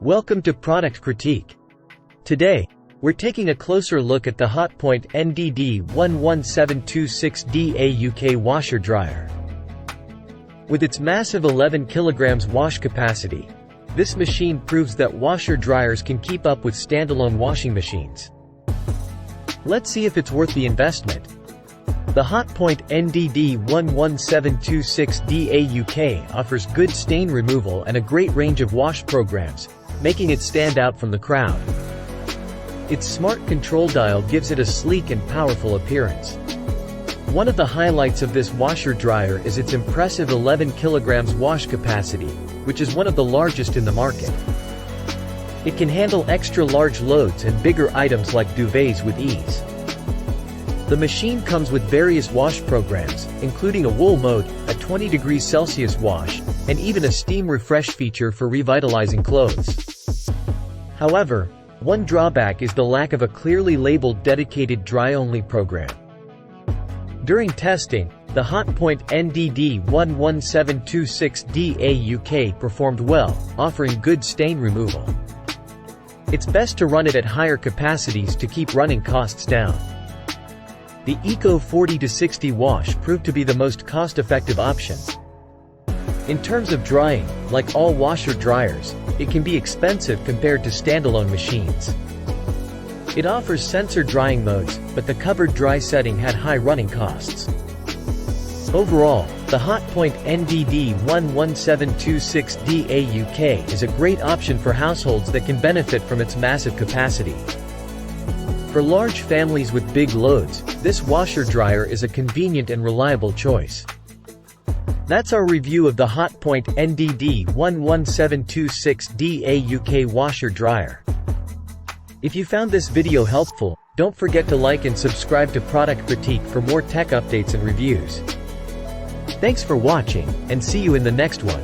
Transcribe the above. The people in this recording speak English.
Welcome to Product Critique. Today, we're taking a closer look at the Hotpoint NDD11726DAUK washer dryer. With its massive 11 kg wash capacity, this machine proves that washer dryers can keep up with standalone washing machines. Let's see if it's worth the investment. The Hotpoint NDD11726DAUK offers good stain removal and a great range of wash programs, making it stand out from the crowd. Its smart control dial gives it a sleek and powerful appearance. One of the highlights of this washer dryer is its impressive 11 kg wash capacity, which is one of the largest in the market. It can handle extra large loads and bigger items like duvets with ease. The machine comes with various wash programs, including a wool mode, a 20 degrees Celsius wash, and even a steam refresh feature for revitalizing clothes. However, one drawback is the lack of a clearly labeled dedicated dry-only program. During testing, the Hotpoint NDD11726DAUK performed well, offering good stain removal. It's best to run it at higher capacities to keep running costs down. The Eco 40-60 wash proved to be the most cost-effective option. In terms of drying, like all washer dryers, it can be expensive compared to standalone machines. It offers sensor drying modes, but the covered dry setting had high running costs. Overall, the Hotpoint NDD11726DAUK is a great option for households that can benefit from its massive capacity. For large families with big loads, this washer dryer is a convenient and reliable choice. That's our review of the Hotpoint NDD11726DAUK washer dryer. If you found this video helpful, don't forget to like and subscribe to Product Critique for more tech updates and reviews. Thanks for watching, and see you in the next one.